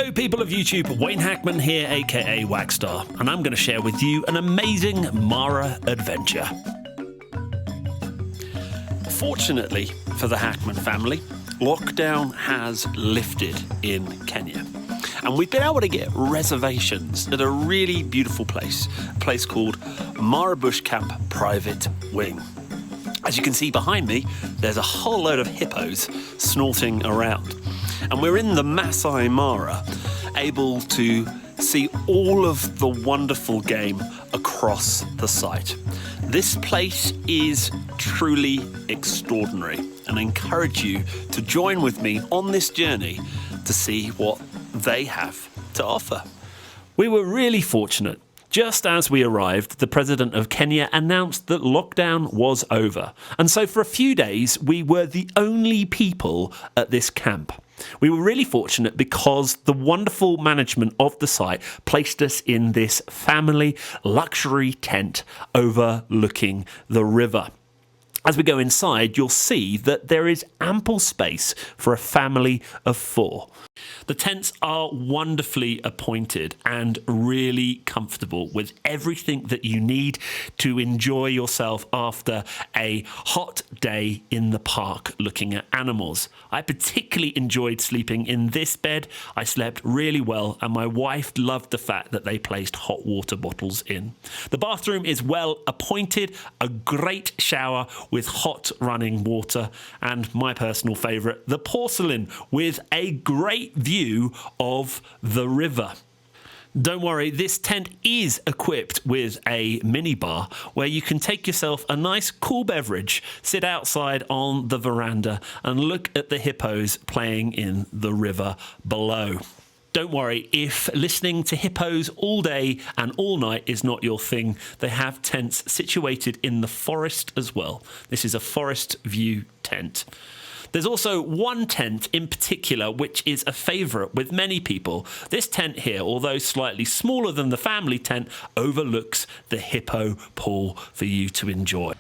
Hello people of YouTube, Wayne Hackman here, aka Wagstar, and I'm going to share with you an amazing Mara adventure. Fortunately for the Hackman family, lockdown has lifted in Kenya. And we've been able to get reservations at a really beautiful place, a place called Mara Bush Camp Private Wing. As you can see behind me, there's a whole load of hippos snorting around. And we're in the Maasi Mara, able to see all of the wonderful game across the site. This place is truly extraordinary, and I encourage you to join with me on this journey to see what they have to offer. We were really fortunate. Just as we arrived, the President of Kenya announced that lockdown was over. And so for a few days, we were the only people at this camp. We were really fortunate because the wonderful management of the site placed us in this family luxury tent overlooking the river. As we go inside, you'll see that there is ample space for a family of 4. The tents are wonderfully appointed and really comfortable with everything that you need to enjoy yourself after a hot day in the park looking at animals. I particularly enjoyed sleeping in this bed. I slept really well, and my wife loved the fact that they placed hot water bottles in. The bathroom is well appointed, a great shower with hot running water, and my personal favourite, the porcelain with a great view of the river. Don't worry, this tent is equipped with a mini bar where you can take yourself a nice cool beverage, sit outside on the veranda and look at the hippos playing in the river below. Don't worry, if listening to hippos all day and all night is not your thing, they have tents situated in the forest as well. This is a forest view tent. There's also one tent in particular which is a favourite with many people. This tent here, although slightly smaller than the family tent, overlooks the hippo pool for you to enjoy.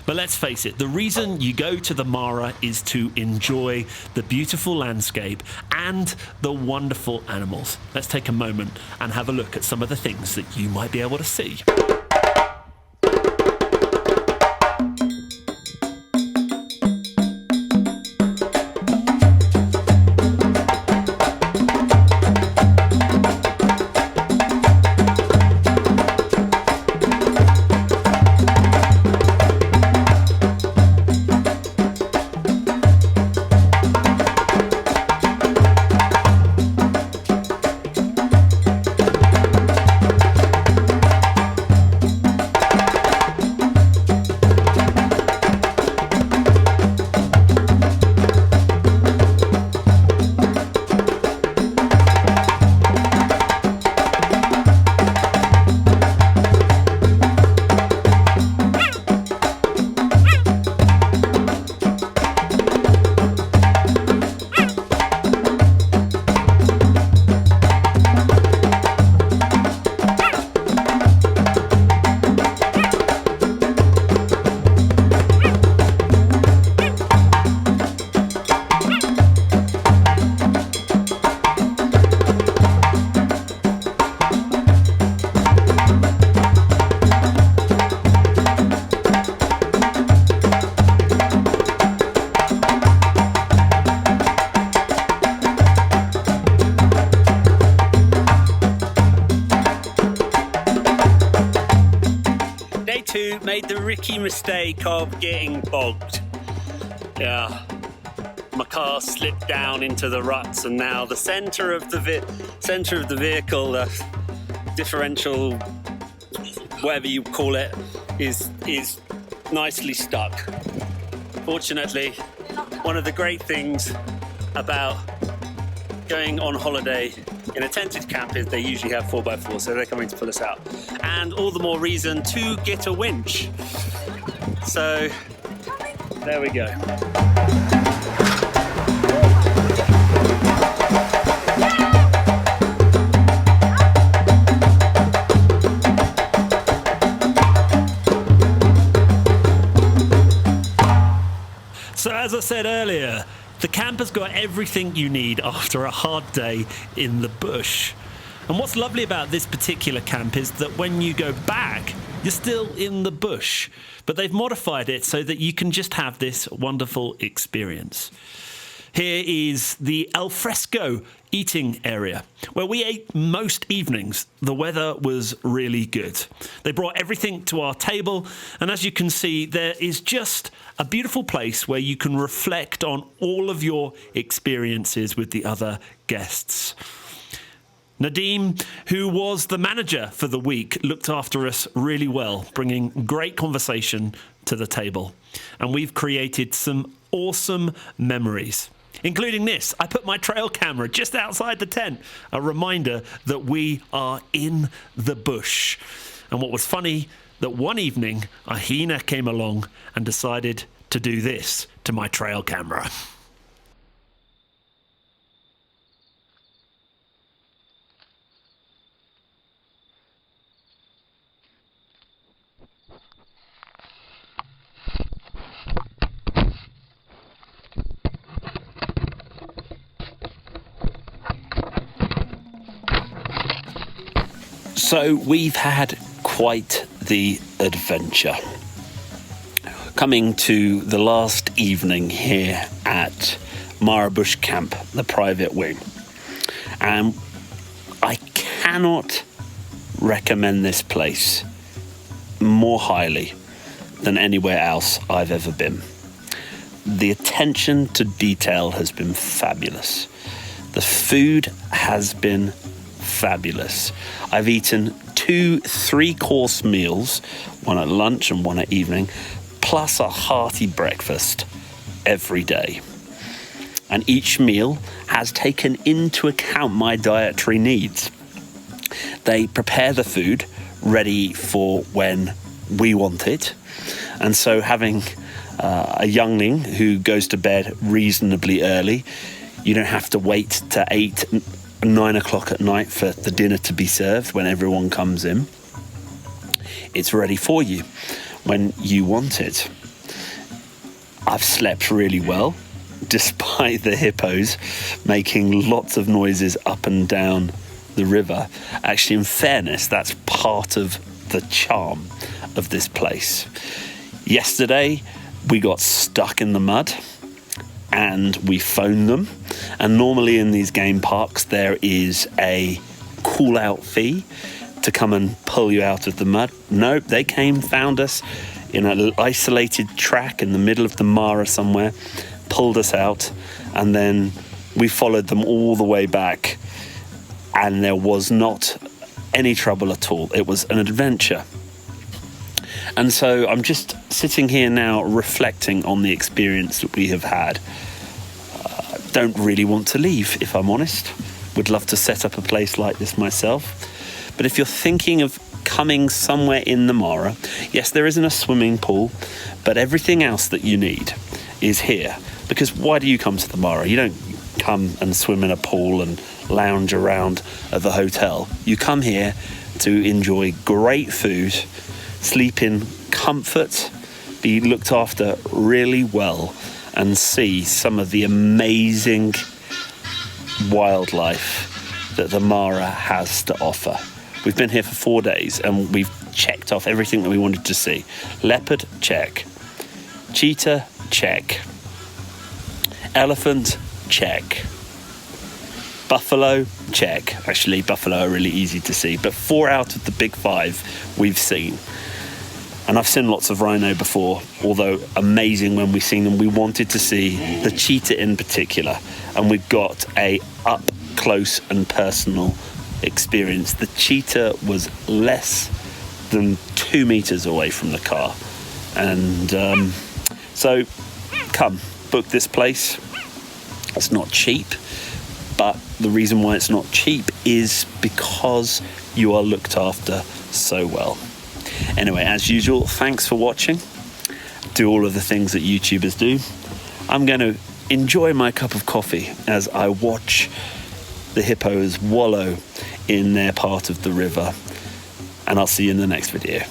But let's face it, the reason you go to the Mara is to enjoy the beautiful landscape and the wonderful animals. Let's take a moment and have a look at some of the things that you might be able to see. Made the Ricky mistake of getting bogged. Yeah, my car slipped down into the ruts, and now the centre of the vehicle, the differential, whatever you call it, is nicely stuck. Fortunately, one of the great things about going on holiday in a tented camp is they usually have 4x4, so they're coming to pull us out. And all the more reason to get a winch. So, there we go. So as I said earlier, the camp camper's got everything you need after a hard day in the bush. And what's lovely about this particular camp is that when you go back, you're still in the bush, but they've modified it so that you can just have this wonderful experience. Here is the al fresco eating area, where we ate most evenings. The weather was really good. They brought everything to our table, and as you can see, there is just a beautiful place where you can reflect on all of your experiences with the other guests. Nadeem, who was the manager for the week, looked after us really well, bringing great conversation to the table. And we've created some awesome memories, including this. I put my trail camera just outside the tent, a reminder that we are in the bush. And what was funny, that one evening, a hyena came along and decided to do this to my trail camera. So we've had quite the adventure. Coming to the last evening here at Mara Bush Camp, the private wing. And I cannot recommend this place more highly than anywhere else I've ever been. The attention to detail has been fabulous. The food has been fabulous. I've eaten 2 3-course meals, one at lunch and one at evening, plus a hearty breakfast every day. And each meal has taken into account my dietary needs. They prepare the food ready for when we want it. And so having a youngling who goes to bed reasonably early, you don't have to wait to 8, 9 o'clock at night for the dinner to be served when everyone comes in. It's ready for you when you want it. I've slept really well, despite the hippos making lots of noises up and down the river. Actually, in fairness, that's part of the charm of this place. Yesterday, we got stuck in the mud and we phoned them. And normally in these game parks, there is a call out fee to come and pull you out of the mud. Nope, they came, found us in an isolated track in the middle of the Mara somewhere, pulled us out, and then we followed them all the way back. And there was not any trouble at all. It was an adventure. And so I'm just sitting here now reflecting on the experience that we have had. Don't really want to leave, if I'm honest. Would love to set up a place like this myself. But if you're thinking of coming somewhere in the Mara, yes, there isn't a swimming pool, but everything else that you need is here. Because why do you come to the Mara? You don't come and swim in a pool and lounge around at the hotel. You come here to enjoy great food, sleep in comfort, be looked after really well, and see some of the amazing wildlife that the Mara has to offer. We've been here for 4 days and we've checked off everything that we wanted to see. Leopard, check. Cheetah, check. Elephant, check. Buffalo, check. Actually, buffalo are really easy to see, but 4 out of the big 5 we've seen. And I've seen lots of rhino before, although amazing when we've seen them. We wanted to see the cheetah in particular, and we've got a up close and personal experience. The cheetah was less than 2 meters away from the car. And so come, book this place. It's not cheap, but the reason why it's not cheap is because you are looked after so well. Anyway, as usual, thanks for watching. Do all of the things that YouTubers do. I'm going to enjoy my cup of coffee as I watch the hippos wallow in their part of the river. And I'll see you in the next video.